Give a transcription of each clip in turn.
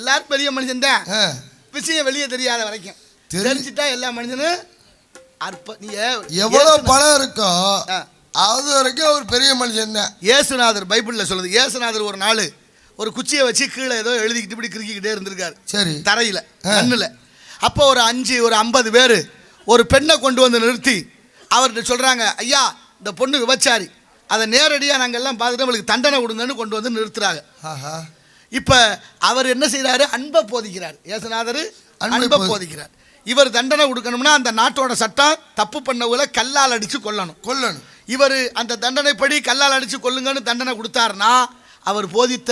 எல்லாரும் பெரிய மனுஷன் தான், விஷயம் வெளியே தெரியாத வரைக்கும். தெரிஞ்சுட்டா எல்லா மனுஷனும் அற்ப. நீ எவ்வளவு பணம் இருக்கோ அது வரைக்கும் ஒரு பெரிய மனுஷன் தான். இயேசுநாதர் பைபிள்ல சொல்லுது, இயேசுநாதர் ஒரு நாள் ஒரு குச்சியை வச்சு கீழே ஏதோ எழுதிக்கிட்டு இப்படி கிறுக்கிக்கிட்டே இருந்திருக்காரு. சரி, தரையில மண்ணுல. அப்போ ஒரு 50 பேர் ஒரு பெண்ணை கொண்டு வந்து நிறுத்தி அவர்கிட்ட சொல்றாங்க, ஐயா இந்த பொண்ணு விபச்சாரி, அதை நேரடியாக நாங்கள் எல்லாம் பார்த்துட்டு அவளுக்கு தண்டனை கொடுங்கன்னு கொண்டு வந்து நிறுத்துறாங்க. இப்போ அவர் என்ன செய்யறாரு? அன்பை போதிக்கிறார். இயேசுநாதர் அன்பை போதிக்கிறார். இவர் தண்டனை கொடுக்கணும்னா அந்த நாட்டோட சட்டம் தப்பு பண்ணவங்களை கல்லால் அடித்து கொல்லணும். இவர் அந்த தண்டனைப்படி கல்லால் அடித்து கொல்லுங்கன்னு தண்டனை கொடுத்தாருன்னா அவர் போதித்த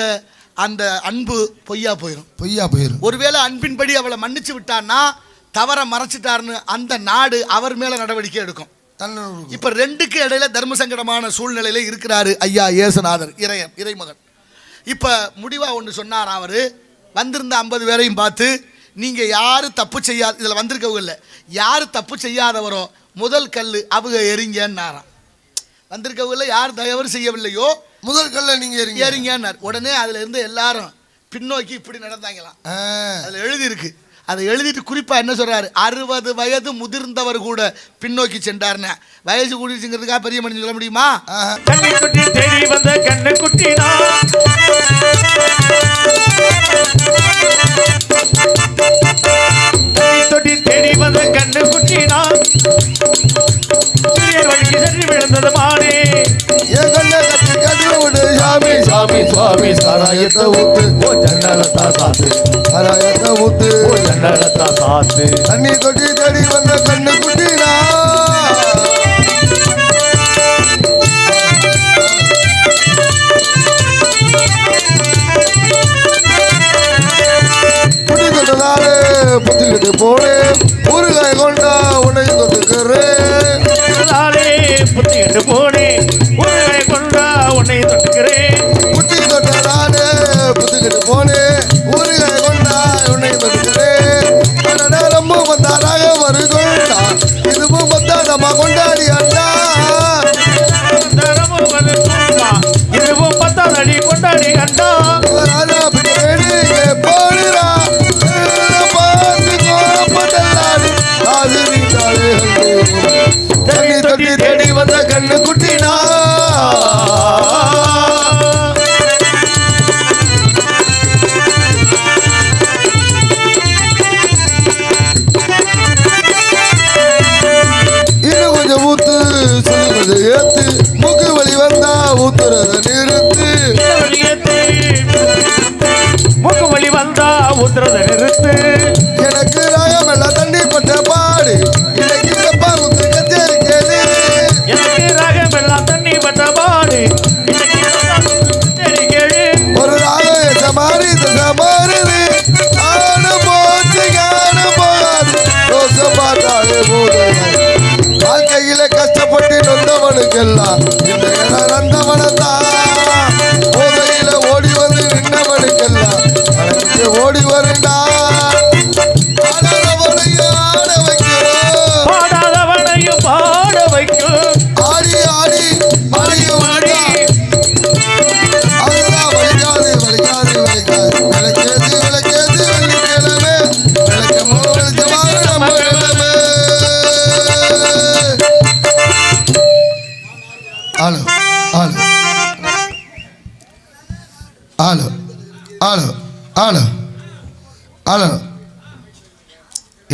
அந்த அன்பு பொய்யா போயிடும். ஒருவேளை அன்பின்படி அவளை மன்னிச்சு விட்டார்னா தவற மறைச்சிட்டாருன்னு அந்த நாடு அவர் மேல நடவடிக்கை எடுக்கும். இப்ப ரெண்டுக்கு இடையில தர்ம சங்கடமான சூழ்நிலையில இருக்கிறாரு ஐயா இயேசுநாதர், இறைமகன். இப்ப முடிவா ஒன்று சொன்னார். அவரு வந்திருந்த 50 பேரையும் பார்த்து, நீங்க யாரு தப்பு செய்யாத, இதுல வந்திருக்கவங்க இல்லை, யாரு தப்பு செய்யாதவரோ முதல் கல்லு அவங்க எரிங்கன்னாராம். வந்திருக்கவங்கள யார் தயவு செய்யவில்லையோ முதல் கல்ல நீங்க எரிங்கன்னார். உடனே அதுல இருந்து எல்லாரும் பின்னோக்கி இப்படி நடந்தாங்களாம். அதுல எழுதி இருக்கு. அதை எழுதிட்டு குறிப்பா என்ன சொல்றாரு? 60 வயது முதிர்ந்தவர் கூட பின்னோக்கி சென்றார்னு. வயசு கூடிச்சுங்கிறதுக்காக பெரிய மனுஷன் சொல்ல முடியுமா? கண்ணுக்குட்டி தேடி வந்த கண்ணுக்குட்டினா, தொட்டி தேடி வந்த கண்ணுக்குட்டினா, விழுந்தது மானே சாமி சாமி சுவாமி சாராயத்தை ஊத்து, ஓ ஜன்னலத்தா சாத்து, சாராயத்தை ஊத்து, ஓ ஜன்னலத்தா சாத்து, தண்ணி தொட்டி தேடி வந்த கண்ணு குட்டினா, புட்டி தொட்டதாலே புத்திக்கிட்டு போனே, ஊறுகாய் கொண்டா உன்னை தொட்டுக்கிறேன், புத்திக்கிட்டு போனே ஊறுகாய் கொண்டா உன்னை தொட்டுக்கிறேன், புத்தி தொட்டதாலே புத்திக்கிட்டு போனே ஊறுகாய் கொண்டா உன்னை தொட்டுக்கிறேன், ரொம்ப வந்தாராக வருகொண்டா இதுவும் வந்தாதம்மா கொண்டாடி அண்ணா, இதுவும் பத்தாதடி கொண்டாடி அண்ணா, ராஜா பிடிவேடி போடுறா பார்த்து கோப்பதல்லாடி அது நீண்டாலே தண்ணி தொட்டி தேடி வந்த கண்ணு குட்டினா, இன்னும் கொஞ்சம் ஊத்து சொல்லி கொஞ்சம் ஏத்து, மூக்கு வலி வந்தா ஊத்துறத நிறுத்து, மூக்கு வலி வந்தா ஊத்துறத நிறுத்து, எனக்கு ராகம் எல்லாம் தண்ணி பட்ட பாடு இன்னைக்கு கப்பா ஊத்து கச்சேரி கேளு, எனக்கு ராகம் எல்லாம் தண்ணி பட்ட பாடு இன்னைக்கு கச்சேரி கேளு, ஒரு ராகம் சமாரி சமாரிது ஆன போச்சு காண போகாது ரோச பார்த்தாலே போதும், வாழ்க்கையில கஷ்டப்பட்டு நொந்தவனுக்கெல்லாம் இந்த இடம் நந்தவனத்தான், போதையில ஓடி வந்து நின்றவனுக்கெல்லாம் ஓடி வருண்டா, பாடாதவனையும் பாட வைக்கும், ஆடி ஆடி மடியும் ஆடி, அதுதான் வலிக்காது வலிக்காது வலிக்காது, விளக்கேது விளக்கேது வெள்ளிக்கிழமை விளக்கமோ வெளிச்சமாக நம்ம கிழமை. ஆளு ஆளு ஆளு ஆளு ஆளு ஆளு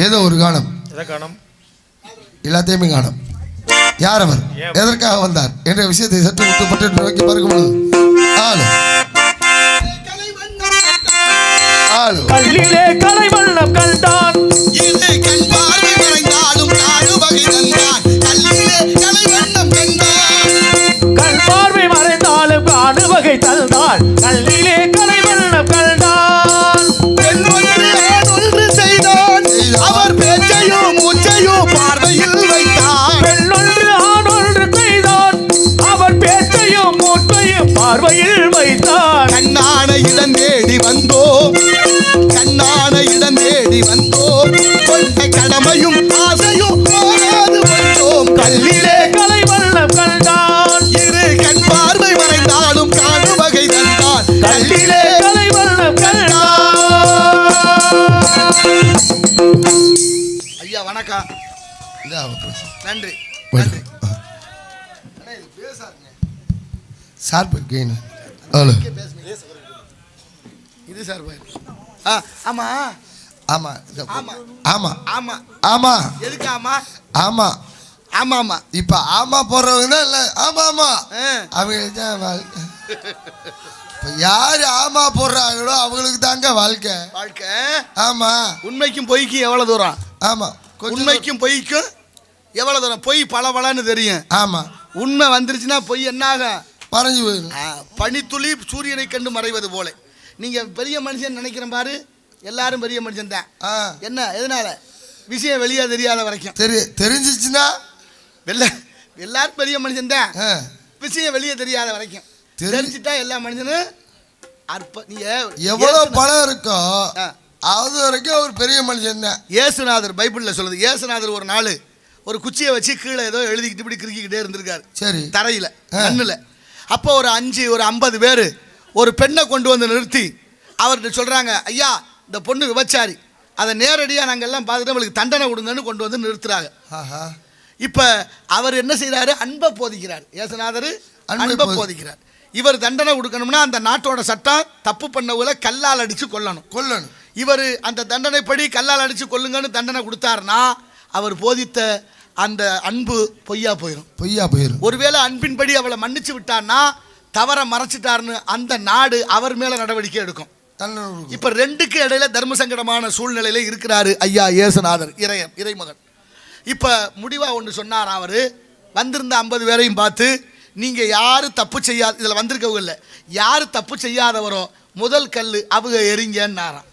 ஏதோ ஒரு காணம் எல்லாத்தையுமே காணும். யார் அவர், எதற்காக வந்தார் என்ற விஷயத்தை சற்று விட்டுப்பட்டு நோக்கி பார்க்கும் பொழுது ஆளு ஆளு கல்லிலே கலை வண்ணம் கண்டான், இது கண் பார்வை மறைந்தாலும் நாடு வகை தந்தான், கல்லிலே கலை வண்ணம் கண்டான், கண் பார்வை மறைந்தாலும் காடு வகை தந்தான், கல்லிலே கலை வண்ணம் கண்டான், ஒன்று செய்தான் அவர் பேச்சையும் மூச்சையும் பார்வையில் வைத்தான், பெண்ணொன்று ஆணொன்று செய்தான் அவர் பேச்சையும் மூச்சையும் பார்வையில் வைத்தான், கண்ணான இடம் தேடி வந்தோம், கண்ணான இடம் தேடி வந்தோம், கொண்ட கடமையும் ஆசையும் வந்தோம், கல்லிலே கலை வண்ணம் கண்டான், இரு கண் பார்வை மறைந்தாலும் காணு வகை தந்தான், வணக்கம். நன்றி நன்றி. சார் ஹலோ இது சார் ஆமா ஆமா ஆமா ஆமா ஆமா ஆமா எதுக்கு ஆமா ஆமா ஆமா ஆமா இப்ப ஆமா போடுறவங்க தான் இல்ல ஆமா ஆமா ஆ. அவங்க தான் வாழ்க்கை. இப்ப யாரு ஆமா போடுறாங்களோ அவங்களுக்கு தாங்க வாழ்க்கை. வாழ்க்கை ஆமா உண்மைக்கும் பொய்க்கும் எவ்வளவு தூரம்? ஆமா கொஞ்சம் உண்மைக்கும் பொய்க்கும் எவ்வளவு தூரம்? பொய் பளபளன்னு தெரியும், ஆமா உண்மை வந்துருச்சுன்னா பொய் என்ன ஆகும்? மறைஞ்சு போயிடும். பனித்துளி சூரியனை கண்டு மறைவது போல. நீங்க பெரிய மனுஷன் நினைக்கிற பாரு, எல்லாரும் பெரிய மனுஷன் தான். என்ன எதனால? விஷயம் வெளியே தெரியாத வரைக்கும். தெரிஞ்சிச்சுன்னா எல்லாரும் பெரிய மனுஷன் தான், விஷயம் வெளியே தெரியாத வரைக்கும். தெரிஞ்சுட்டா எல்லா மனுஷனும் நீங்க எவ்வளவு பணம் இருக்கோ அது வரைக்கும் ஒரு பெரிய மனுஷன் தான். இயேசுநாதர் பைபிள்ல சொல்லுது, இயேசுநாதர் ஒரு நாள் ஒரு குச்சியை வச்சு கீழே ஏதோ எழுதிக்கிட்டு இப்படி கிறுக்கிக்கிட்டே இருந்திருக்காரு. சரி, தரையில மண்ணுல. அப்போ ஒரு 50 பேர் ஒரு பெண்ணை கொண்டு வந்து நிறுத்தி அவர்கிட்ட சொல்றாங்க, ஐயா இந்த பொண்ணு விபச்சாரி, அதை நேரடியாக நாங்கள் எல்லாம் பார்த்துட்டு அவளுக்கு தண்டனை கொடுங்கன்னு கொண்டு வந்து நிறுத்துறாங்க. இப்போ அவர் என்ன செய்யறாரு? அன்பை போதிக்கிறார். இயேசுநாதர் அன்பை போதிக்கிறார். இவர் தண்டனை கொடுக்கணும்னா அந்த நாட்டோட சட்டம் தப்பு பண்ணவங்களை கல்லால் அடித்து கொல்லணும். இவர் அந்த தண்டனைப்படி கல்லால் அடித்து கொல்லுங்கன்னு தண்டனை கொடுத்தாருன்னா அவர் போதித்த அந்த அன்பு பொய்யா போயிடும். ஒருவேளை அன்பின்படி அவளை மன்னிச்சு விட்டான்னா, தவற மறைச்சிட்டாருன்னு அந்த நாடு அவர் மேல நடவடிக்கை எடுக்கும். இப்ப ரெண்டுக்கு இடையில தர்ம சங்கடமான சூழ்நிலையில இருக்கிறாரு ஐயா இயேசுநாதர், இறைமகன். இப்ப முடிவா ஒன்று சொன்னார். அவரு வந்திருந்த 50 பேரையும் பார்த்து, நீங்க யாரு தப்பு செய்யாத, இதுல வந்திருக்கவங்க இல்லை, யாரு தப்பு செய்யாதவரோ முதல் கல்லு அவங்க எறிங்கன்னாராம்.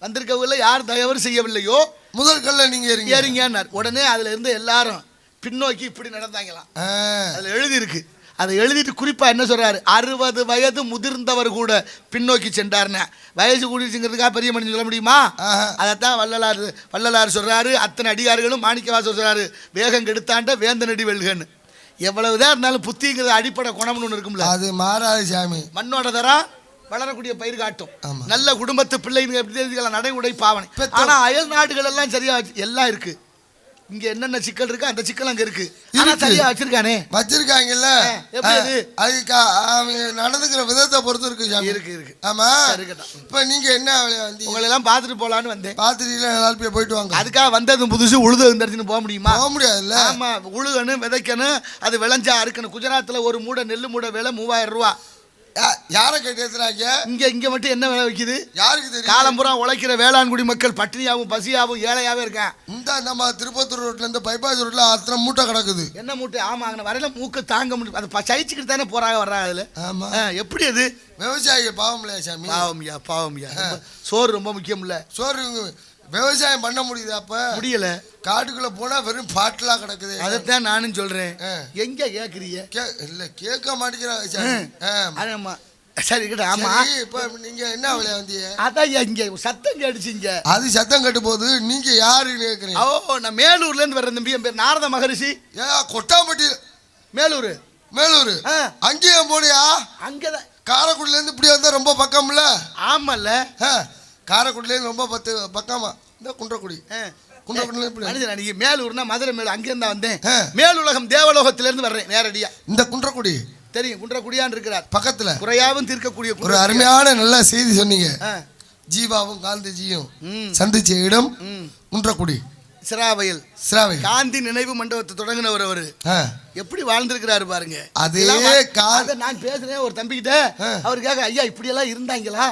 வந்திருக்கவங்கள யார் தயவு செய்யவில்லையோ முதல் கல்ல நீங்க எறிங்கன்னார். உடனே அதுல இருந்து எல்லாரும் பின்னோக்கி இப்படி நடந்தாங்களாம். அதுல எழுதி இருக்கு. அதை எழுதிட்டு குறிப்பா என்ன சொல்றாரு? 60 வயது முதிர்ந்தவர் கூட பின்னோக்கி சென்றார்னா, வயசு கூடிச்சுங்கிறதுக்காக பெரிய மனுஷன் சொல்ல முடியுமா? அதைத்தான் வள்ளலார் சொல்றாரு. அத்தனை அடிகாரிகளும் மாணிக்கவாசர் சொல்றாரு, வேகம் கெடுத்தாண்ட வேந்தனடி வெல்கன்னு. எவ்வளவுதான் இருந்தாலும் புத்திங்கிறது அடிப்படை குணம்னு ஒன்று இருக்கும்ல, அது மாறாது சாமி. மண்ணோட தரா வளரக்கூடிய பயிர் காட்டும். நல்ல குடும்பத்து பிள்ளைங்க எப்படி தெரிஞ்சுக்கலாம்? நடை உடை பாவனை. ஆனா அயல் நாடுகள் எல்லாம் சரியா எல்லாம் இருக்கு. இங்க என்னென்ன சிக்கல் இருக்கு அந்த சிக்கல் அங்க இருக்கு. சரியா வச்சிருக்காங்கல்ல. அதுக்கு அவங்க நடந்துக்கிற விதத்தை பொறுத்து இருக்கு. ஆமா, இப்ப நீங்க என்ன உங்களை எல்லாம் பாத்துட்டு போலான்னு வந்தேன். பாத்துட்டு போயிட்டு வாங்க. அதுக்காக வந்தது புதுசு உழுது இருந்துச்சுன்னு போக முடியுமா? போக முடியாதுல்ல. ஆமா, உழுகணும், விதைக்கணும், அது விளைஞ்சா அறுக்கணும். குஜராத்ல ஒரு மூடை நெல்லு மூடை விலை 3000 ரூபா. யாரை கேட்கிறாங்க? இங்க மட்டும் என்ன விலை வைக்குது யாருக்கு தெரியும்? காலம்புறா உழைக்கிற வேளாண்குடி மக்கள் பட்டினியாவும் பசியாவும் ஏழையாவே இருக்கான். இந்த நம்ம திருப்பத்தூர் ரோட்ல இருந்து பைபாஸ் ரோட்ல அத்தனை மூட்டை கிடக்குது. என்ன மூட்டை? ஆமா, அங்கே வரையில மூக்கு தாங்க முடியும். அதை சகிச்சுக்கிட்டு தானே போறாங்க வர்றாங்க. அதுல ஆமா, எப்படி அது விவசாயிகள் பாவம் இல்லையா சாமி? பாவம்யா. சோறு ரொம்ப முக்கியம் இல்ல. சோறு விவசாயம் பண்ண முடியுது? அப்ப முடியல. காட்டுக்குள்ள போனா வெறும் பாட்டலா கிடக்குது. அதைத்தான் நானும் சொல்றேன். எங்க கேக்குறீங்க? இல்ல கேட்க மாட்டேங்கிறாங்க. சரி கிட்ட. ஆமா, இப்ப நீங்க என்ன வேலையா வந்தீங்க? அதான் இங்க சத்தம் கேட்டுச்சிங்க. அது சத்தம் கேட்டு போது நீங்க யாருன்னு கேக்குறீங்க? ஓ, நான் மேலூர்ல இருந்து வர்றேன் தம்பி. என் பேர் நாரத மகரிஷி. கொட்டாம்பட்டி. மேலூர் அங்கேயும் போனியா? அங்கதான். காரைக்குடில இருந்து இப்படி வந்தா ரொம்ப பக்கம்ல. ஆமால, காரைக்குடில இருந்து ரொம்ப பக்கமா. இந்த குன்றக்குடி. மேலூர்னா மதுரை மேலூர். அங்கே இருந்தா வந்தேன். மேலுலகம் தேவலோகத்திலிருந்து வர்றேன் நேரடியா. இந்த குன்றக்குடி தெரியும், குன்றக்குடியான் இருக்கிறார் பக்கத்துல. குறையாவும் தீர்க்கக்கூடிய ஒரு அருமையான நல்ல செய்தி சொன்னீங்க. ஜீவாவும் காந்திஜியும் சந்திச்ச இடம் குன்றக்குடி. சிராவையில் காந்தி நினைவு மண்டபத்தை தொடங்கினவர் அவரு. எப்படி வாழ்ந்திருக்கிறாரு பாருங்க. அதே நான் பேசுறேன் ஒரு தம்பிக்கிட்ட. அவருக்காக, ஐயா இப்படி எல்லாம் இருந்தாங்களா?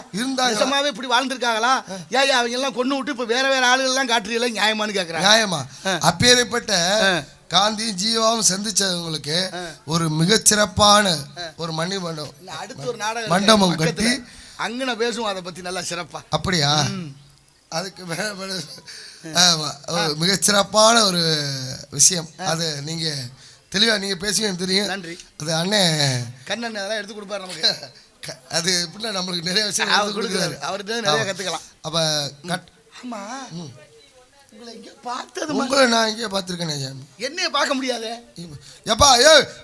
நிஜமாவே இப்படி வாழ்ந்திருக்காங்களா? ஏன் அவங்க எல்லாம் கொண்டு விட்டு இப்ப வேற ஆளுகள் எல்லாம் காட்டுறீங்களா? நியாயமானு கேக்குறாங்க. நியாயமா? அப்பேற்பட்ட காந்தி ஜீவாவும் சந்திச்சவங்களுக்கு ஒரு மிகச்சிறப்பான ஒரு மணி மண்டபம், அடுத்து ஒரு நாடக மண்டபம் கட்டி அங்கன பேசுவோம் அதை பத்தி நல்லா சிறப்பா. அப்படியா? அதுக்கு மிகச்சிறப்பான ஒரு விஷயம். அது நீங்க தெளிவா நீங்க பேசுவீங்க தெரியும். நன்றி. அது அண்ணன் கண்ணன் அதெல்லாம் எடுத்து கொடுப்பாரு நமக்கு. அது எப்படின்னா நம்மளுக்கு நிறைய விஷயம் அவர் கொடுக்குறாரு. அவர்கிட்ட நிறைய கத்துக்கலாம். அப்ப ஆமா, உங்களை நான் இங்கே பார்த்துருக்கேன். என்னைய பார்க்க முடியாது. எப்பா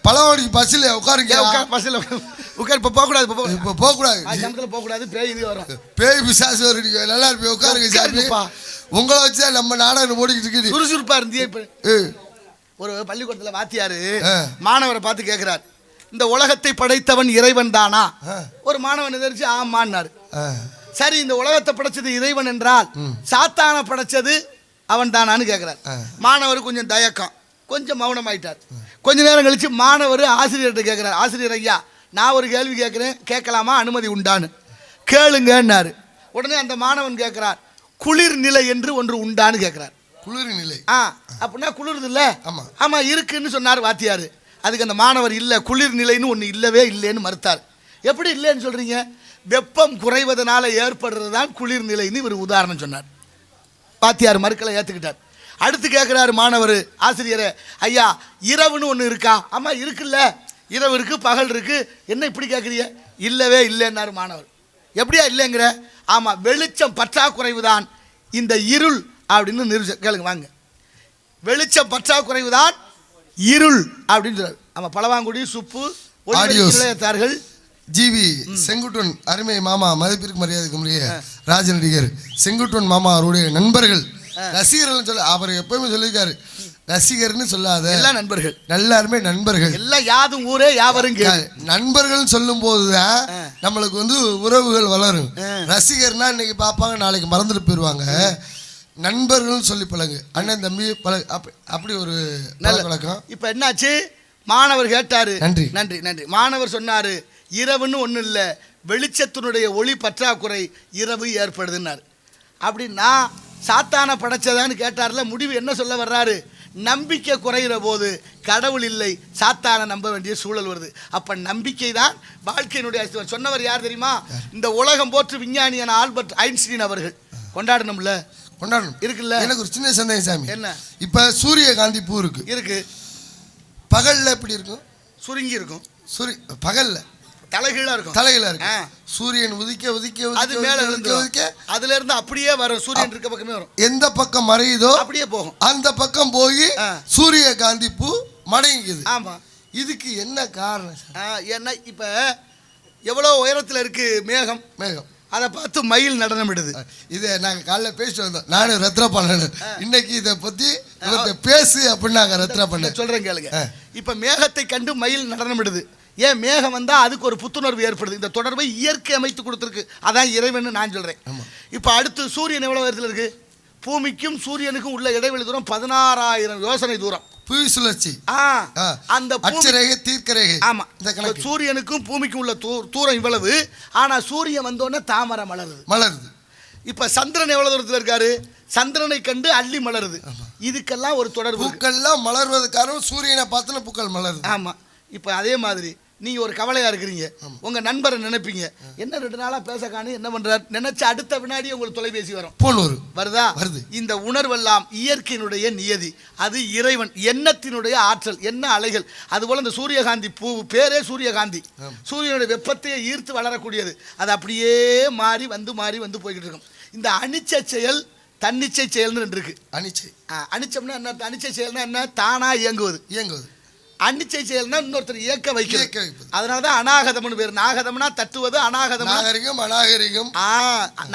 பழவாடி பஸ்ஸில் உட்காருங்க. பஸ்ஸில் உட்காரு. இப்போ போகக்கூடாது. இப்போ போகக்கூடாது. போகக்கூடாது. பேய் இது வரும். பேய் பிசாசு வரும். நல்லா இருப்பேன். உட்காருங்க சாமி. உங்களை வச்சா நம்ம நாடகம் ஓடிக்கிட்டு இருக்குது. சுறுசுறுப்பா இருந்தியே. இப்ப ஒரு பள்ளிக்கூடத்துல வாத்தியாரு மாணவரை பார்த்து கேட்கிறார், இந்த உலகத்தை படைத்தவன் இறைவன் தானா? ஒரு மாணவன் எதிர்த்து ஆமான்னாரு. சரி, இந்த உலகத்தை படைச்சது இறைவன் என்றால் சாத்தான படைச்சது அவன் தானான்னு கேட்கிறார். மாணவர் கொஞ்சம் தயக்கம், கொஞ்சம் மௌனமாயிட்டார். கொஞ்ச நேரம் கழிச்சு மாணவர் ஆசிரியர்கிட்ட கேட்கிறார், ஆசிரியர் ஐயா, நான் ஒரு கேள்வி கேட்கிறேன், கேட்கலாமா, அனுமதி உண்டான்னு? கேளுங்கன்னாரு. உடனே அந்த மாணவன் கேட்கிறார், குளிர் நிலை என்று ஒன்று உண்டான்னு கேட்கிறார். குளிர் நிலை? அப்படின்னா குளிர்து இல்ல? ஆமா இருக்குன்னு சொன்னார் வாத்தியாரு. அதுக்கு அந்த மாணவர் இல்ல, குளிர் நிலைன்னு ஒன்று இல்லவே இல்லைன்னு மறுத்தார். எப்படி இல்லைன்னு சொல்றீங்க? வெப்பம் குறைவதனால ஏற்படுறது தான் குளிர் நிலைன்னு இவர் உதாரணம் சொன்னார். வாத்தியார் மறுக்களை ஏற்றுக்கிட்டார். அடுத்து கேட்குறாரு மாணவர் ஆசிரியரை, ஐயா இரவுன்னு ஒன்று இருக்கா? ஆமா இருக்குல்ல, இரவு இருக்கு, பகல் இருக்கு, என்ன இப்படி கேட்குறீங்க? இல்லவே இல்லைன்னாரு மாணவர். எப்படியா இல்லைங்கிற? ஆமா, வெளிச்சம் பற்றாக்குறைவு தான் இந்த இருள் அப்படின்னு கேளுங்க வாங்க. வெளிச்சம் பற்றாக்குறைவு தான் இருள் அப்படின்னு சொல்றாரு. ஆமா, பழவாங்குடி சுப்பு நிலையத்தார்கள் ஜிவி செங்குட்டுவன் அருமை மாமா, மதிப்பிற்கு மரியாதைக்கு முறைய ராஜ நடிகர் செங்குட்டுவன் மாமா அவருடைய நண்பர்கள் ரசிகர்கள் சொல்ல, அவர் எப்பவுமே சொல்லியிருக்காரு, ரசிகர்னு சொல்லாத, எல்லாம் நண்பர்கள், எல்லாருமே நண்பர்கள், எல்லாம் யாதும் ஊரே யாவரும் நண்பர்கள் சொல்லும் போதுதான் நம்மளுக்கு வந்து உறவுகள் வளரும். ரசிகர்னா இன்னைக்கு பார்ப்பாங்க, நாளைக்கு மறந்துட்டு போயிடுவாங்க. நண்பர்கள் சொல்லி பழகு, அண்ணன் தம்பி பழகு, அப்படி ஒரு நல்ல பழக்கம். இப்போ என்னாச்சு? மாணவர் கேட்டாரு. நன்றி நன்றி நன்றி. மாணவர் சொன்னாரு, இரவுன்னு ஒன்றும் இல்லை, வெளிச்சத்தினுடைய ஒளி பற்றாக்குறை இரவு ஏற்படுதுன்னாரு. அப்படின்னா சாத்தான படைச்சதான்னு கேட்டார்ல, முடிவு என்ன சொல்ல வர்றாரு? நம்பிக்கை குறைகிற போது கடவுள் இல்லை, சாத்தான நம்ப வேண்டிய சூழல் வருது. அப்ப நம்பிக்கை தான் வாழ்க்கையினுடைய அஸ்திவாரம். சொன்னவர் யார் தெரியுமா? இந்த உலகம் போற்று விஞ்ஞானியான ஆல்பர்ட் ஐன்ஸ்டீன் அவர்கள். கொண்டாடணும்ல? கொண்டாடணும். இருக்குல்ல? எனக்கு ஒரு சின்ன சந்தேகம் சாமி. என்ன? இப்ப சூரியகாந்தி பூ இருக்கு, பகல்ல எப்படி இருக்கும்? சுருங்கி இருக்கும். பகல்ல தலைகீழா இருக்கும். தலைகீழா இருக்கு. சூரியன் உதிக்க உதிக்க அது மேல உதிக்க அதுல இருந்து அப்படியே வரும். சூரியன் இருக்க பக்கமே வரும். எந்த பக்கம் மறையுதோ அப்படியே போகும். அந்த பக்கம் போய் சூரியகாந்தி பூ மடங்கிக்குது. ஆமா. இதுக்கு என்ன காரணம்? ஏன்னா இப்ப எவ்வளவு உயரத்துல இருக்கு மேகம், அதை பார்த்து மயில் நடனம் இடுது. இதை நாங்கள் காலைல பேசிட்டு வந்தோம், நானும் ரத்னா பண்ணேன். இன்னைக்கு இதை பத்தி பேசு அப்படின்னு நாங்கள் ரத்னா பண்ண சொல்றேன் கேளுங்க. இப்ப மேகத்தை கண்டு மயில் நடனம் இடுது. ஏன்? மேகம் வந்தா அதுக்கு ஒரு புத்துணர்வு ஏற்படுது. இந்த தொடர்பை இயற்கை அமைத்து கொடுத்துருக்கு. அதான் இறைவன் நான் சொல்றேன். இப்ப அடுத்து சூரியன் எவ்வளவு உயரத்தில் இருக்கு? பூமிக்கும் சூரியனுக்கும் உள்ள இடைவெளி தூரம் 16,000 யோசனை தூரம். புவி சுழற்சி. அந்த அட்சரேகை தீர்க்கரேகை. ஆமா, சூரியனுக்கும் பூமிக்கும் உள்ள தூரம் இவ்வளவு. ஆனா சூரியன் வந்தோடனே தாமரை மலருது. இப்ப சந்திரன் எவ்வளவு தூரத்தில் இருக்காரு? சந்திரனை கண்டு அள்ளி மலருது. இதுக்கெல்லாம் ஒரு தொடர்பு. பூக்கள்லாம் மலர்வதற்கான சூரியனை பார்த்து பூக்கள் மலருது. ஆமா. இப்ப அதே மாதிரி நீங்க ஒரு கவலையா இருக்கிறீங்க, உங்க நண்பரை நினைப்பீங்க, என்ன 2 நாளா பேச காணி, என்ன பண்றாரு நினைச்ச அடுத்த வினாடி உங்களுக்கு தொலைபேசி வரும். வருதா? வருது. இந்த உணர்வெல்லாம் இயற்கையினுடைய நியதி, அது இறைவன் எண்ணத்தினுடைய ஆற்றல், என்ன அலைகள். அதுபோல இந்த சூரியகாந்தி பூ பேரே சூரியகாந்தி, சூரியனுடைய வெப்பத்தையே ஈர்த்து வளரக்கூடியது. அது அப்படியே மாறி வந்து போய்கிட்டு இருக்கும். இந்த அனிச்சை செயல், தன்னிச்சை செயல்னு 2 இருக்கு. அனிச்சம்னா என்ன? அனிச்சை செயல்னா என்ன? தானா இயங்குவது. அன்னிச்சை செயல்னா இன்னொருத்தர் இயக்க வைக்கிறது. அதனாலதான் அநாகதம்னு பேர். நாகதம்னா தட்டுவது, அநாகதம் அநாகரிகம்.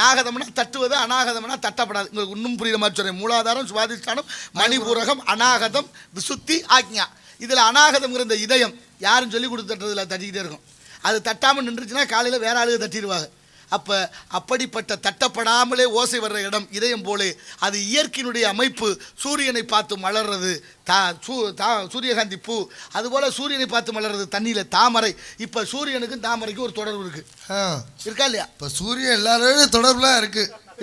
நாகதம்னா தட்டுவது, அநாகதம்னா தட்டப்படாது. உங்களுக்கு இன்னும் புரியுற மாதிரி சொல்றேன். மூலாதாரம், சுவாதிஷ்டானம், மணிபூரகம், அநாகதம், விசுத்தி, ஆக்ஞா. இதுல அநாகதம்ங்கிற இந்த இதயம் யாரும் சொல்லி கொடுத்து தட்டுறதுல தட்டிக்கிட்டே இருக்கும். அது தட்டாமல் நின்றுச்சுன்னா காலையில வேற ஆளுக தட்டிடுவாங்க. அப்படிப்பட்ட தட்டப்படாமலே ஓசை வர்ற இடம் இதயம் போலே. அது இயற்கையினுடைய அமைப்பு. சூரியனை பார்த்து மலர்றது சூரியகாந்தி பூ, அதுபோல சூரியனை பார்த்து மலர்றது தண்ணியில தாமரை. இப்ப சூரியனுக்கும் தாமரைக்கும் ஒரு தொடர்பு இருக்கா இல்லையா? இப்ப சூரியன் எல்லாரும் தொடர்புலாம்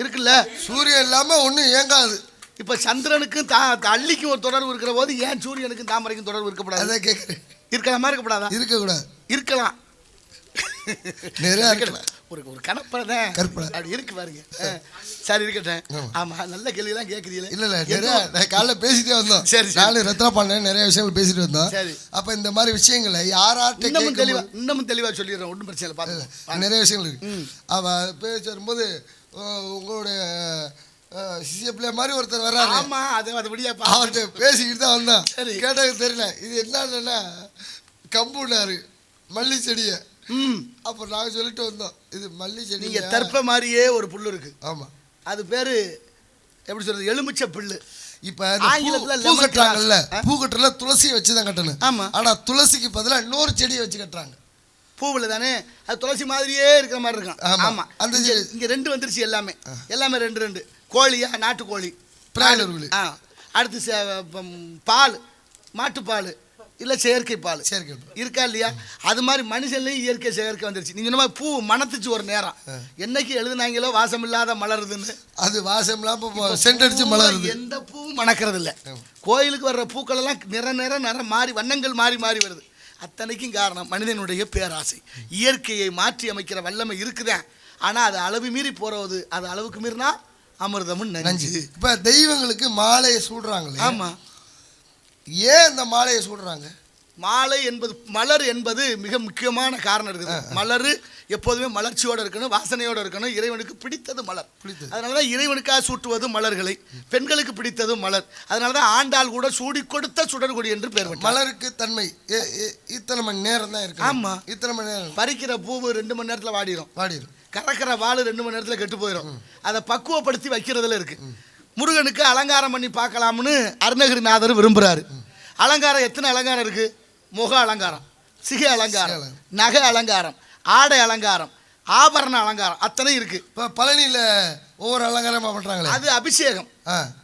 இருக்குல்ல. சூரியன் இல்லாம ஒன்றும் இயங்காது. இப்ப சந்திரனுக்கும் அள்ளிக்கும் ஒரு தொடர்பு இருக்கிற போது ஏன் சூரியனுக்கும் தாமரைக்கும் தொடர்பு இருக்கப்படாது? அதை கேட்குறேன். இருக்கலாமா? இருக்கக்கூடாதா? இருக்கக்கூடாது. இருக்கலாம். ஒரு கணப்பனை அப்படி இருக்கு பாருங்க. சரி, இருக்கட்டும். ஆமா, நல்ல கேள்வியெல்லாம் கேட்குறீங்களே. இல்ல காலைல பேசிட்டே வந்தோம். சரி, நானும் ரத்னா பண்ணேன், நிறைய விஷயங்கள் பேசிட்டு வந்தோம். சரி, அப்ப இந்த மாதிரி விஷயங்களை யாராட்ட இன்னமும் தெளிவா சொல்லிடுறேன். ஒன்றும் பிரச்சனை இல்லை, பாருங்க. நிறைய விஷயங்கள் இருக்கு. அவ பேசி வரும்போது உங்களுடைய சிசிய பிள்ளை மாதிரி ஒருத்தர் வர்றாரு. ஆமா, அது விடியா அவர்கிட்ட பேசிக்கிட்டு தான் வந்தோம். சரி, கேட்டது தெரியல. இது என்னன்னா கம்புனாரு மல்லி செடியை. அப்ப நாங்க சொல்லிட்டு வந்தோம், இது மல்லி செடி. நீங்க தர்ப்ப மாதிரியே ஒரு புல்லு இருக்கு. ஆமா, அது பேரு எப்படி சொல்றது, எலுமிச்சை புல்லு. இப்ப பூ கட்டுறாங்கல்ல, பூ கட்டுறதுல துளசியை வச்சுதான் கட்டணும். ஆமா. ஆனா துளசிக்கு பதிலா இன்னொரு செடியை வச்சு கட்டுறாங்க. பூவில் தானே, அது துளசி மாதிரியே இருக்கிற மாதிரி இருக்கும். ஆமா, அந்த இங்க 2 வந்துருச்சு. எல்லாமே 2 கோழியா, நாட்டுக்கோழி, பிராய்லர். அடுத்து பால், மாட்டுப்பால் இல்லை செயற்கை பால் இருக்கா இல்லையா? அது மாதிரி மனுஷன்லையும் இயற்கை செயற்கை வந்துருச்சு. நீங்க இந்த பூ மணத்துச்சு ஒரு நேரம், என்னைக்கு எழுதுனாங்களோ வாசம் இல்லாத மலருதுன்னு, அது வாசம் இல்லாம சென்ட் அடிச்சு மலருது. எந்த பூவும் மணக்கிறது இல்லை. கோயிலுக்கு வர்ற பூக்கள் எல்லாம் நிறம் மாறி, வண்ணங்கள் மாறி மாறி வருது. அத்தனைக்கும் காரணம் மனிதனுடைய பேராசை. இயற்கையை மாற்றி அமைக்கிற வல்லமை இருக்குதான், ஆனால் அது அளவு மீறி போறது. அது அளவுக்கு மீறினா அமிர்தமும் நஞ்சு. இப்போ தெய்வங்களுக்கு மாலையை சூடுறாங்களே, ஆமா, ஏன் இந்த மாலையை சூடுறாங்க? மாலை என்பது, மலர் என்பது மிக முக்கியமான காரணம் இருக்குது. மலர் எப்போதுமே மலர்ச்சியோடு இருக்கணும், வாசனையோடு இருக்கணும். இறைவனுக்கு பிடித்தது மலர். அதனால தான் இறைவனுக்காக சூட்டுவது மலர்களை. பெண்களுக்கு பிடித்தது மலர். அதனால தான் ஆண்டாள் கூட சூடி கொடுத்த சுடர்கொடி என்று பெயர். மலருக்கு தன்மை இத்தனை மணி நேரம் தான் இருக்கு. ஆமா, இத்தனை மணி நேரம். பறிக்கிற பூவு 2 மணி நேரத்தில் வாடிடும். கறக்கிற வாள் 2 மணி நேரத்தில் கெட்டு போயிடும். அதை பக்குவப்படுத்தி வைக்கிறதுல இருக்கு. முருகனுக்கு அலங்காரம் பண்ணி பார்க்கலாம்னு அருணகிரிநாதர் விரும்புகிறாரு. அலங்காரம் எத்தனை அலங்காரம் இருக்கு? முக அலங்காரம், சிகை அலங்காரம், நகை அலங்காரம், ஆடை அலங்காரம், ஆபரண அலங்காரம், அத்தனை இருக்கு. இப்போ பழனியில் ஒவ்வொரு அலங்காரமா பண்றாங்களே, அது அபிஷேகம்.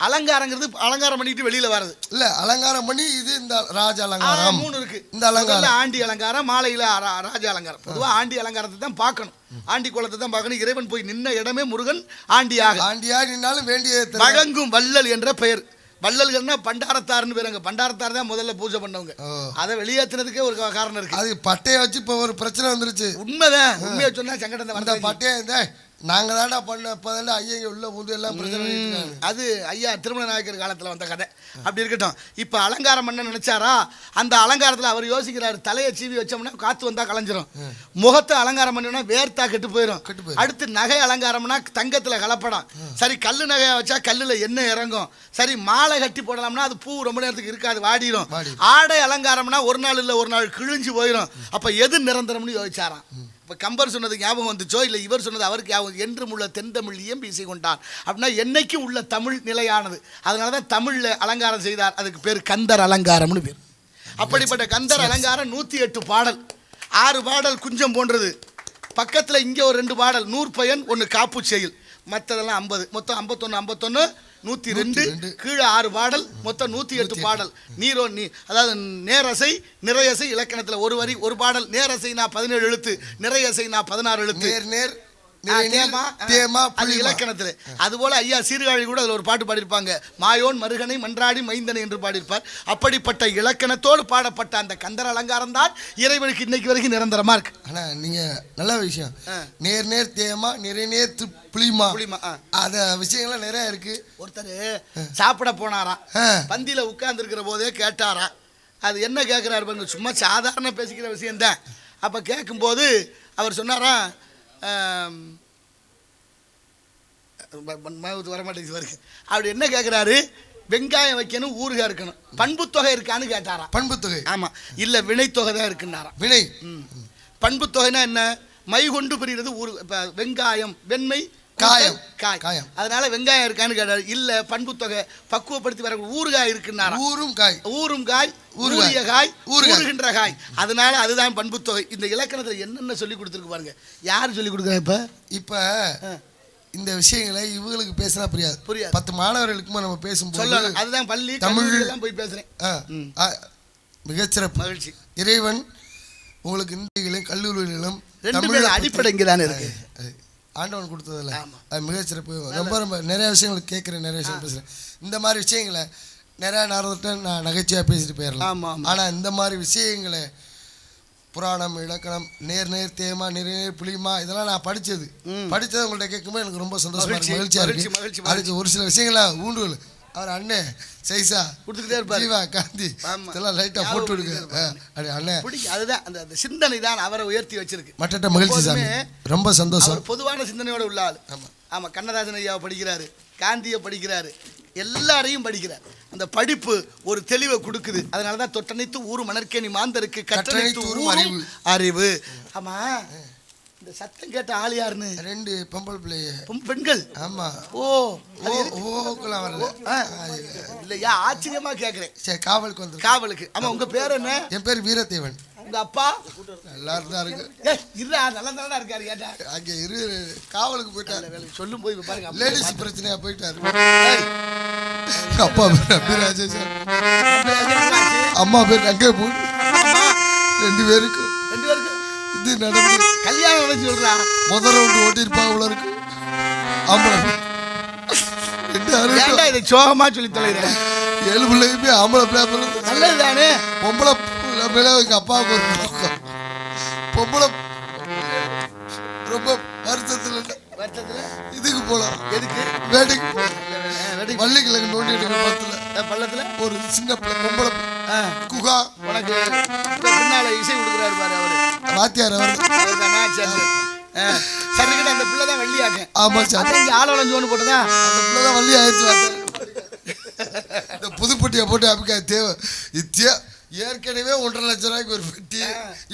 அலங்காரங்கிறது அலங்காரம் பண்ணிட்டு வெளியில வர்றது இல்ல, அலங்காரம் பண்ணி இது இந்த ராஜ அலங்காரம் 3 இருக்கு. இந்த அலங்காரம் ஆண்டி அலங்காரம், மாலையில ராஜ அலங்காரம். பொதுவாக ஆண்டி அலங்காரத்தை தான் பார்க்கணும், ஆண்டி குளத்தை தான் பார்க்கணும். இறைவன் போய் நின்ன இடமே முருகன் ஆண்டியாக நின்னாலும் வேண்டிய வழங்கும் வள்ளல் என்ற பெயர். வள்ளல்கள்னா பண்டாரத்தார்னு பேருங்க. பண்டாரத்தார் தான் முதல்ல பூஜை பண்ணவங்க. அதை வெளியேற்றினதுக்கே ஒரு காரணம் இருக்கு. அது பட்டையை வச்சு இப்போ ஒரு பிரச்சனை வந்துருச்சு. உண்மைதான், உண்மையை சொன்னா சங்கடம் தான். பட்டையை நாங்கள் தாண்டா பண்ண இப்போதான் ஐயா உள்ள முது எல்லாம் பிரச்சனை. அது ஐயா திருமண நாயக்கர் காலத்தில் வந்த கதை. அப்படி இருக்கட்டும். இப்போ அலங்காரம் பண்ண நினைச்சாரா, அந்த அலங்காரத்தில் அவர் யோசிக்கிறாரு, தலையை சீவி வச்சோம்னா காற்று வந்தால் கலைஞ்சிரும், முகத்தை அலங்காரம் பண்ணோம்னா வேர்த்தா கெட்டு போயிடும், அடுத்து நகை அலங்காரம்னா தங்கத்தில் கலப்படம், சரி கல் நகையை வச்சா கல்லில் எண்ணெய் இறங்கும், சரி மாலை கட்டி போடலாம்னா அது பூ ரொம்ப நேரத்துக்கு இருக்காது, வாடிடும், ஆடை அலங்காரம்னா ஒரு நாள் இல்லை ஒரு நாள் கிழிஞ்சு போயிடும். அப்போ எது நிரந்தரம்னு யோசிச்சாராம். இப்போ கம்பர் சொன்னது ஞாபகம் வந்துச்சோ இல்லை இவர் சொன்னது அவருக்கு ஞாபகம். என்றும் உள்ள தென்தமிழ் இயம்பி இசை கொண்டார் அப்படின்னா என்னைக்கும் உள்ள தமிழ் நிலையானது. அதனால தான் தமிழில் அலங்காரம் செய்தார். அதுக்கு பேர் கந்தர் அலங்காரம்னு பேர். அப்படிப்பட்ட கந்தர் அலங்காரம் 108 பாடல், 6 பாடல் குஞ்சம் போன்றது, பக்கத்தில் இங்கே ஒரு 2 பாடல் நூற்பயன், 1 காப்பு செயல், மற்றதெல்லாம் 50, மொத்தம் 51 102, கீழே 6 பாடல், மொத்தம் 108 பாடல். அதாவது நேரசை நிறையசை இலக்கணத்தில் ஒரு வரி ஒரு பாடல். நேரசைனா 17 எழுத்து, நிறையசைனா 16 எழுத்து. இலக்கணத்தில் அதுபோல ஐயா சீர்காழி கூட அதில் ஒரு பாட்டு பாடியிருப்பாங்க, மாயோன் மருகனை மன்றாடி மைந்தனை என்று பாடியிருப்பார். அப்படிப்பட்ட இலக்கணத்தோடு பாடப்பட்ட அந்த கந்தர் அலங்காரம் தான் இறைவனுக்கு இன்னைக்கு வரைக்கும் நிரந்தரமா இருக்கு. ஆனா நீங்க நல்ல விஷயம், நேர் நேர் தேமா நிறை நேர் புளிமா அத விஷயங்கள்லாம் நிறைய இருக்கு. ஒருத்தர் சாப்பிட போனாராம், பந்தியில உட்கார்ந்து இருக்கிற போதே கேட்டாராம். அது என்ன கேட்கிறாரு பாருங்க, சும்மா சாதாரண பேசிக்கிற விஷயம்தான். அப்ப கேட்கும்போது அவர் சொன்னாராம், வரமாட்டேங்குது பாருங்க. அப்படி என்ன கேட்கிறாரு, வெங்காயம் வைக்கணும், ஊறுகாய் இருக்கணும், பண்புத்தொகை இருக்கான்னு கேட்டாராம். பண்புத்தொகை? ஆமா. இல்ல வினைத்தொகை தான் இருக்குன்னாராம். வினை. பண்புத்தொகைனா என்ன? மை கொண்டு பெறுகிறது ஊறு. இப்ப வெங்காயம் வெண்மை, காயம் காய், அதனால வெங்காயம் இருக்கான்னு கேட்டாரு. இல்ல பண்புத்தொகை பக்குவப்படுத்தி வர ஊறுகாய் இருக்குன்னாராம். ஊறும் காய் ஊறிய காய் ஊறுகின்ற காய், அதனால அதுதான் பண்புத்தொகை. இந்த இலக்கணத்துல என்னென்ன சொல்லி கொடுத்துருக்கு பாருங்க. யார் சொல்லி கொடுக்குறா? இப்ப இந்த விஷயங்களை இவங்களுக்கு பேசினா புரியாது. 10 மாணவர்களுக்குமா நம்ம பேசும்போது அதுதான் பள்ளி தமிழ் எல்லாம் போய் பேசுறேன். மிகச்சிறப்பு, மகிழ்ச்சி. இறைவன் உங்களுக்கு இந்தியிலும் கல்லூரிகளிலும் அடிப்படை இங்கதானே இருக்கு, ஆண்டவன் கொடுத்ததில்ல. அது மிகச்சிறப்பு. ரொம்ப நிறைய விஷயங்கள் கேட்குறேன், நிறைய விஷயம் பேசுகிறேன். இந்த மாதிரி விஷயங்களை நிறையா நேரத்தை நான் நகைச்சுவையாக பேசிட்டு போயிடலாம். ஆனால் இந்த மாதிரி விஷயங்களை புராணம் இலக்கணம் நேர் நேர் தேமா நிறை நேர் புளிமா இதெல்லாம் நான் படித்தது உங்கள்கிட்ட கேட்கும்போது எனக்கு ரொம்ப சந்தோஷமாக இருக்கு, மகிழ்ச்சியாக இருக்கு. அதுக்கு ஒரு சில விஷயங்கள ஊண்டுகள் அவர் அண்ணே சைஸா கொடுத்துக்கிட்டே இருப்பார். ஜீவா காந்தி இதெல்லாம் லைட்டாக போட்டு விடுங்க அண்ணே. அதுதான் அந்த சிந்தனை தான் அவரை உயர்த்தி வச்சிருக்கு. மற்ற மகிழ்ச்சி சாமி, ரொம்ப சந்தோஷம். பொதுவான சிந்தனையோட உள்ள ஆள். ஆமாம், கண்ணதாசன் ஐயாவை படிக்கிறாரு, காந்தியை படிக்கிறாரு, எல்லாரையும் படிக்கிறார். அந்த படிப்பு ஒரு தெளிவை கொடுக்குது. அதனால தான் தொட்டனைத்து ஊர் மணற்கேணி மாந்தருக்கு கற்றனைத்து ஊரும் அறிவு. ஆமா, இந்த இந்த சத்தம் கேட்ட ஆள் யாருன்னு? 2 பொம்பளை பிள்ளைய. பெண்கள்? ஆமா. ஓ ஓக்குலாம் வரல. இல்லையா, ஆச்சரியமா கேக்குறேன். சரி, காவலுக்கு வந்து. காவலுக்கு. ஆமா, உங்க பேர் என்ன? என் பேர் வீரதேவன். உங்க அப்பா? எல்லாரும் தான் இருக்கு. இல்ல, நல்லா தானே இருக்காரு. கேட்டா அங்கே காவலுக்கு போயிட்டாரு. சொல்லும் போய் பாருங்க, லேடிஸ் பிரச்சனையா போயிட்டாரு. அப்பா பேர் அபிராஜேஸ்வர், அம்மா பேர் ரங்கே பூ. 2 பேருக்கு இது நடந்து கல்யாணம் நடந்து சொல்றா. முதல் ரவுண்டு ஓட்டிருப்பாங்க உள்ள இருக்கு. ஆம்பளை இதை சோகமா சொல்லி தொலைகிறேன். 7 பிள்ளையுமே ஆம்பளை பிள்ளை. நல்லதுதானே. பொம்பளை மேல எங்க அப்பாவுக்கு ஒரு பக்கம். பொம்பளை ரொம்ப வருத்தத்துல இதுக்கு போலாம். எதுக்கு? வேட்டைக்கு வள்ளிக்கிழங்கு நோண்டிட்டு பள்ளத்துல ஒரு சின்ன பொம்பளை குகா உனக்கு பின்னால இசை கொடுக்குறாரு பாரு அவரு, வாத்தியார் அவர். சரிக்கிட்ட அந்த பிள்ளை தான் வள்ளியாக்க. ஆமா சார், இங்க ஆளவளம் ஜோன்னு போட்டுதான் அந்த பிள்ளை தான் வள்ளி ஆயிடுச்சு. இந்த புதுப்பட்டியை போட்டு அப்படிக்கா தேவை இத்தியா. ஏற்கனவே 1.5 லட்சம் ரூபாய்க்கு ஒரு பெட்டி.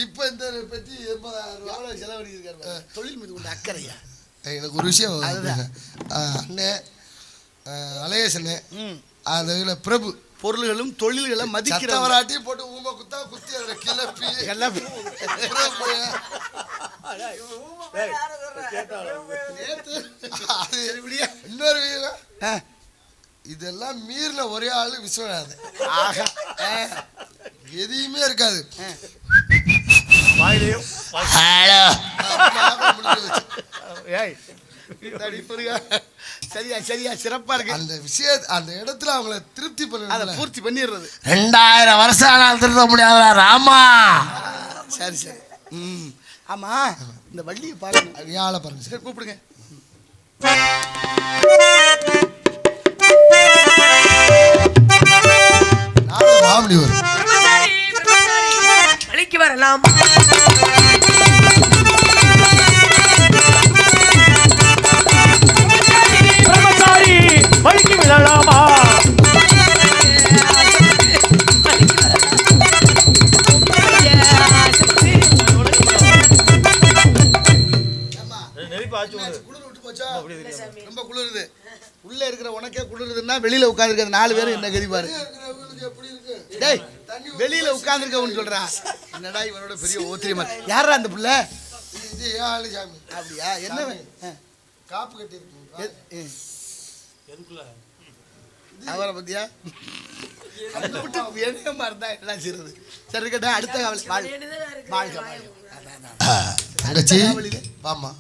இப்ப இந்த பெட்டி 80,000 செலவழிச்சிருக்காரு. தொழில் மீது உள்ள அக்கறையா? எனக்கு ஒரு விஷயம் அண்ணே அலையேசண்ணே, அதுல பிரபு பொருள்களும் தொழில்களை மதிக்கிறவராட்டி போட்டு ஊமை குத்தா குத்தி அதுல கிளப்பி இன்னொரு இதெல்லாம் மீறின ஒரே ஆளு விஸ்வநாதன். எதையுமே இருக்காது. சரியா சரியா சிறப்பா இருக்கு. அந்த விஷயம் அந்த இடத்துல அவங்கள திருப்தி பண்ண பூர்த்தி பண்ணிடுறது. 2000 வருஷம் ஆனால் திருத்த முடியாத ராமா. சரி சரி. ஆமா, இந்த வள்ளியை பாருங்க. யாழை பாருங்க சார், கூப்பிடுங்க. மாமணி வரும் வழிக்கு வரலாம். பிரம்மச்சாரி வழிக்கு விழலாமா? ரொம்ப குளிருது. உள்ள இருக்கிற உனக்கே குளிருதுன்னா வெளியில உட்கார்ந்து 4 பேரும் என்ன கதி பாரு. டேய், வெளியில உட்கார்ந்துருக்கவன்னு சொல்றான். என்னடா இவனோட பெரிய ஓத்திரியமா. யாரா அந்த புள்ள? இது ஆளு சாமி. அப்படியா? என்ன காப்பு கட்டி இருக்கு எதுக்குள்ள அவரை பத்தியா? வேணுமா இருந்தா என்ன செய்யறது? சரி கேட்டா அடுத்த காவல் வாழ்க்கை. தங்கச்சி வாமா.